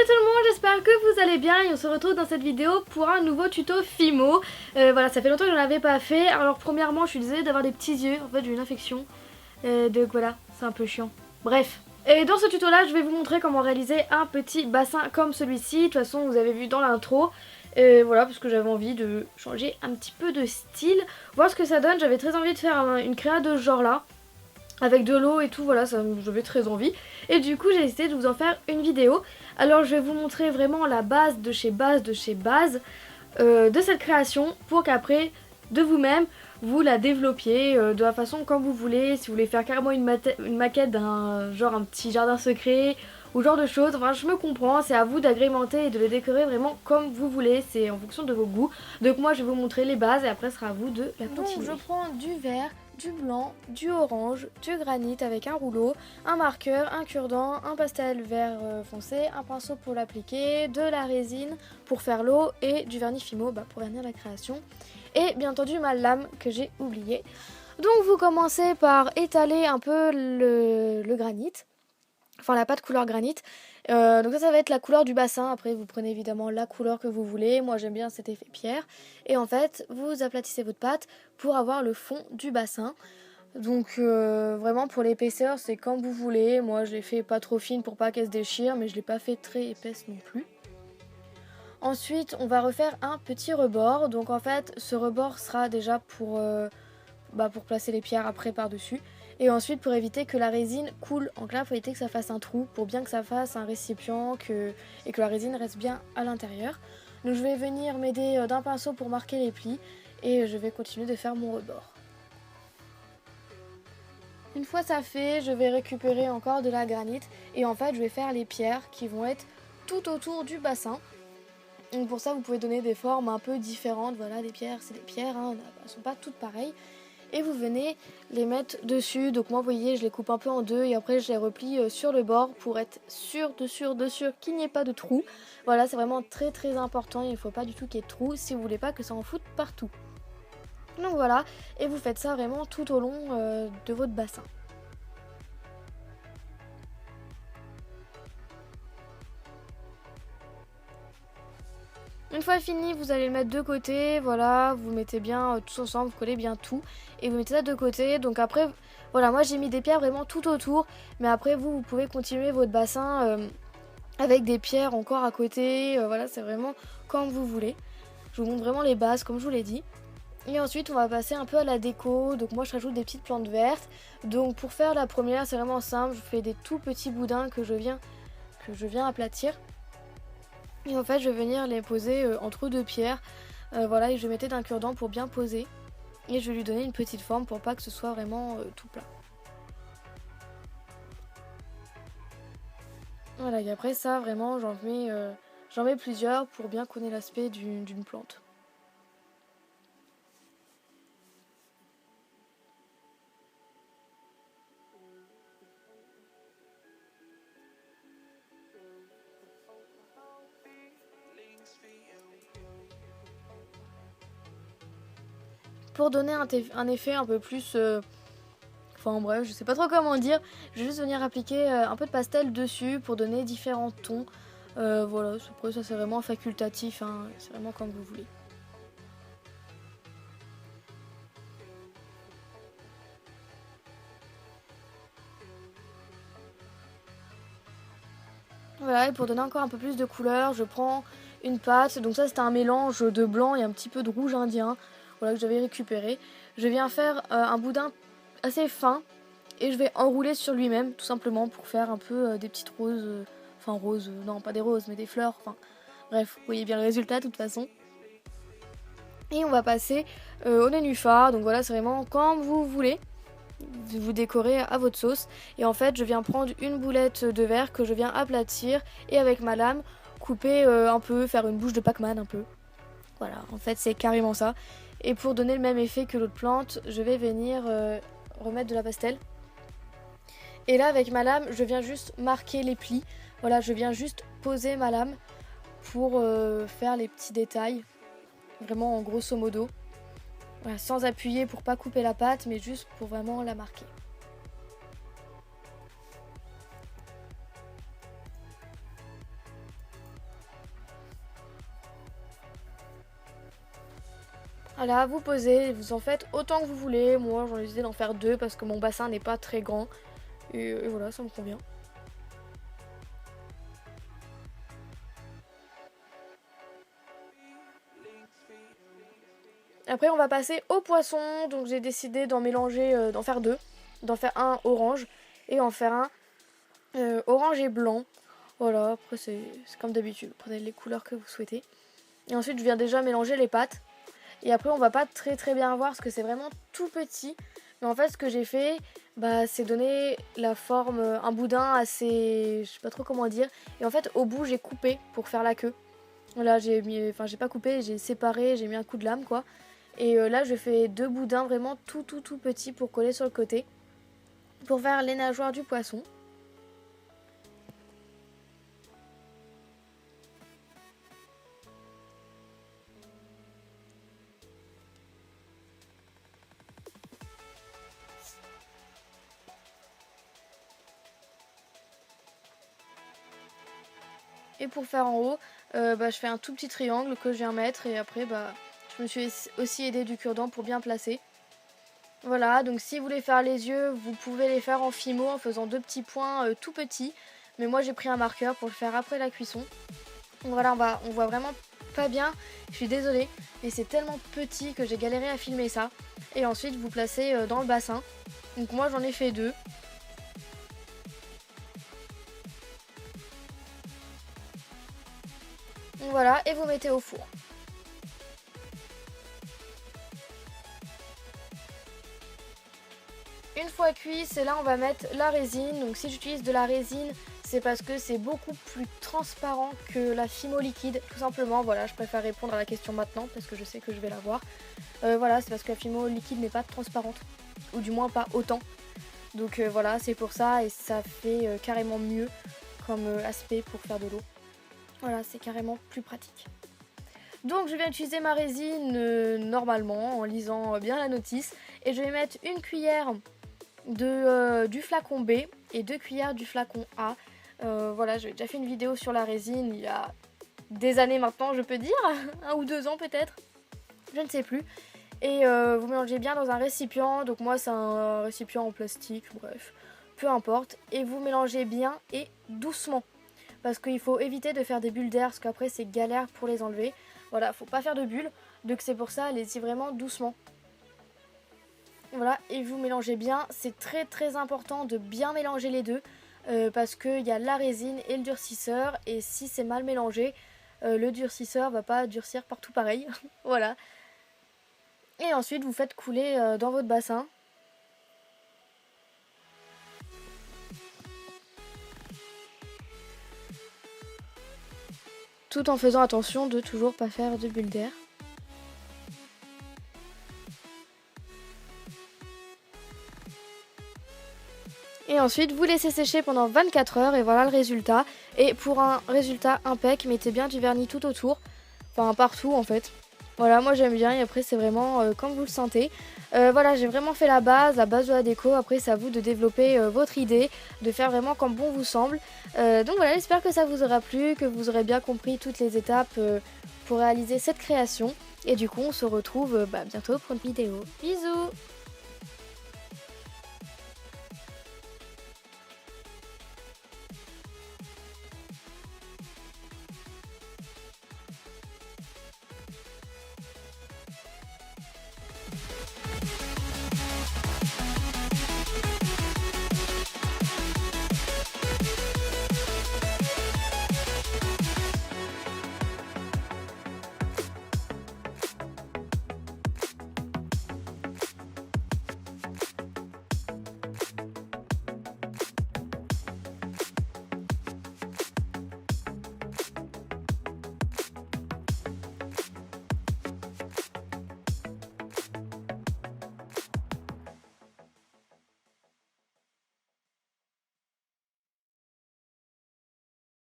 Salut tout le monde, j'espère que vous allez bien et on se retrouve dans cette vidéo pour un nouveau tuto Fimo. Voilà, ça fait longtemps que je n'en avais pas fait. Alors premièrement, je suis désolée d'avoir des petits yeux, en fait j'ai une infection. Donc voilà, c'est un peu chiant. Bref. Et dans ce tuto là, je vais vous montrer comment réaliser un petit bassin comme celui-ci. De toute façon, vous avez vu dans l'intro. Voilà, parce que j'avais envie de changer un petit peu de style. Voir ce que ça donne, j'avais très envie de faire une créa de ce genre là. Avec de l'eau et tout, voilà, j'avais très envie. Et du coup, j'ai décidé de vous en faire une vidéo. Alors, je vais vous montrer vraiment la base de chez base de chez base de cette création pour qu'après, de vous-même, vous la développiez de la façon comme vous voulez. Si vous voulez faire carrément une maquette d'un genre un petit jardin secret ou genre de choses. Enfin, je me comprends, c'est à vous d'agrémenter et de le décorer vraiment comme vous voulez. C'est en fonction de vos goûts. Donc moi, je vais vous montrer les bases et après, ce sera à vous de la continuer. Donc, je prends du vert, du blanc, du orange, du granit avec un rouleau, un marqueur, un cure-dent, un pastel vert foncé, un pinceau pour l'appliquer, de la résine pour faire l'eau et du vernis Fimo pour vernir la création. Et bien entendu ma lame que j'ai oubliée. Donc vous commencez par étaler un peu le granit, enfin la pâte couleur granit. Donc ça va être la couleur du bassin. Après vous prenez évidemment la couleur que vous voulez. Moi j'aime bien cet effet pierre. Et en fait vous aplatissez votre pâte pour avoir le fond du bassin. Donc vraiment pour l'épaisseur c'est comme vous voulez. Moi je l'ai fait pas trop fine pour pas qu'elle se déchire, mais je l'ai pas fait très épaisse non plus. Ensuite on va refaire un petit rebord. Donc en fait ce rebord sera déjà pour placer les pierres après par dessus. Et ensuite pour éviter que la résine coule en clair, il faut éviter que ça fasse un trou pour bien que ça fasse un récipient et que la résine reste bien à l'intérieur. Donc je vais venir m'aider d'un pinceau pour marquer les plis et je vais continuer de faire mon rebord. Une fois ça fait, je vais récupérer encore de la granite et en fait je vais faire les pierres qui vont être tout autour du bassin. Donc pour ça vous pouvez donner des formes un peu différentes. Voilà, des pierres c'est des pierres, hein, elles ne sont pas toutes pareilles. Et vous venez les mettre dessus. Donc moi vous voyez je les coupe un peu en deux et après je les replie sur le bord pour être sûr qu'il n'y ait pas de trou. Voilà, c'est vraiment très très important, il ne faut pas du tout qu'il y ait de trou si vous voulez pas que ça en foute partout. Donc voilà, et vous faites ça vraiment tout au long de votre bassin. Une fois fini, vous allez le mettre de côté, voilà, vous mettez bien tous ensemble, vous collez bien tout et vous mettez ça de côté. Donc après, voilà, moi j'ai mis des pierres vraiment tout autour, mais après vous pouvez continuer votre bassin avec des pierres encore à côté, voilà, c'est vraiment comme vous voulez. Je vous montre vraiment les bases comme je vous l'ai dit. Et ensuite on va passer un peu à la déco, donc moi je rajoute des petites plantes vertes. Donc pour faire la première c'est vraiment simple, je fais des tout petits boudins que je viens aplatir. Et en fait je vais venir les poser entre deux pierres, voilà, et je vais mettre d'un cure-dent pour bien poser. Et je vais lui donner une petite forme pour pas que ce soit vraiment tout plat. Voilà, et après ça vraiment j'en mets plusieurs pour bien connaître l'aspect d'une plante. Pour donner un effet un peu plus... Enfin bref, je sais pas trop comment dire. Je vais juste venir appliquer un peu de pastel dessus pour donner différents tons. Voilà, après ça c'est vraiment facultatif, hein, c'est vraiment comme vous voulez. Voilà, et pour donner encore un peu plus de couleur, je prends une pâte. Donc ça c'était un mélange de blanc et un petit peu de rouge indien. Voilà, que j'avais récupéré. Je viens faire un boudin assez fin. Et je vais enrouler sur lui-même, tout simplement, pour faire un peu des petites roses. Enfin roses, non pas des roses, mais des fleurs. Enfin bref, vous voyez bien le résultat de toute façon. Et on va passer au nénuphar. Donc voilà, c'est vraiment comme vous voulez. Vous décorez à votre sauce. Et en fait, je viens prendre une boulette de verre que je viens aplatir. Et avec ma lame, couper un peu, faire une bouche de Pac-Man un peu. Voilà, en fait, c'est carrément ça. Et pour donner le même effet que l'autre plante, je vais venir remettre de la pastel. Et là avec ma lame je viens juste marquer les plis. Voilà, je viens juste poser ma lame pour faire les petits détails. Vraiment en grosso modo. Voilà, sans appuyer pour pas couper la pâte, mais juste pour vraiment la marquer. Voilà, vous posez, vous en faites autant que vous voulez. Moi j'en ai décidé d'en faire 2 parce que mon bassin n'est pas très grand. Et voilà, ça me convient. Après on va passer au poisson. Donc j'ai décidé d'en mélanger, d'en faire 2. D'en faire un orange et en faire un orange et blanc. Voilà, après c'est comme d'habitude, prenez les couleurs que vous souhaitez. Et ensuite je viens déjà mélanger les pâtes. Et après on va pas très bien voir parce que c'est vraiment tout petit. Mais en fait ce que j'ai fait, c'est donner la forme, un boudin assez, je sais pas trop comment dire. Et en fait au bout j'ai coupé pour faire la queue. Là j'ai pas coupé, j'ai séparé, j'ai mis un coup de lame quoi. Et là je fais 2 boudins vraiment tout petits pour coller sur le côté. Pour faire les nageoires du poisson. Et pour faire en haut, je fais un tout petit triangle que je viens mettre et après je me suis aussi aidée du cure-dent pour bien placer. Voilà, donc si vous voulez faire les yeux, vous pouvez les faire en Fimo en faisant 2 petits points tout petits. Mais moi j'ai pris un marqueur pour le faire après la cuisson. Donc voilà, on voit vraiment pas bien, je suis désolée, mais c'est tellement petit que j'ai galéré à filmer ça. Et ensuite vous placez dans le bassin. Donc moi j'en ai fait 2. Donc voilà, et vous mettez au four. Une fois cuit, c'est là on va mettre la résine. Donc si j'utilise de la résine, c'est parce que c'est beaucoup plus transparent que la Fimo liquide, tout simplement. Voilà, je préfère répondre à la question maintenant parce que je sais que je vais la voir. Voilà, c'est parce que la Fimo liquide n'est pas transparente, ou du moins pas autant. Donc voilà, c'est pour ça et ça fait carrément mieux comme aspect pour faire de l'eau. Voilà, c'est carrément plus pratique. Donc je viens utiliser ma résine normalement en lisant bien la notice. Et je vais mettre une cuillère du flacon B et 2 cuillères du flacon A. Voilà, j'ai déjà fait une vidéo sur la résine il y a des années maintenant, je peux dire, 1 ou 2 ans peut-être, je ne sais plus. Et vous mélangez bien dans un récipient, donc moi c'est un récipient en plastique, bref, peu importe. Et vous mélangez bien et doucement, parce qu'il faut éviter de faire des bulles d'air, parce qu'après c'est galère pour les enlever. Voilà, faut pas faire de bulles, donc c'est pour ça, allez-y vraiment doucement. Voilà, et vous mélangez bien, c'est très important de bien mélanger les deux, parce qu'il y a la résine et le durcisseur, et si c'est mal mélangé, le durcisseur va pas durcir partout pareil. Voilà. Et ensuite vous faites couler dans votre bassin. Tout en faisant attention de toujours pas faire de bulles d'air. Et ensuite vous laissez sécher pendant 24 heures et voilà le résultat. Et pour un résultat impec, mettez bien du vernis tout autour, enfin partout en fait. Voilà, moi j'aime bien et après c'est vraiment comme vous le sentez. Voilà, j'ai vraiment fait la base de la déco. Après c'est à vous de développer votre idée, de faire vraiment comme bon vous semble. Donc voilà, j'espère que ça vous aura plu, que vous aurez bien compris toutes les étapes pour réaliser cette création. Et du coup on se retrouve bientôt pour une vidéo. Bisous!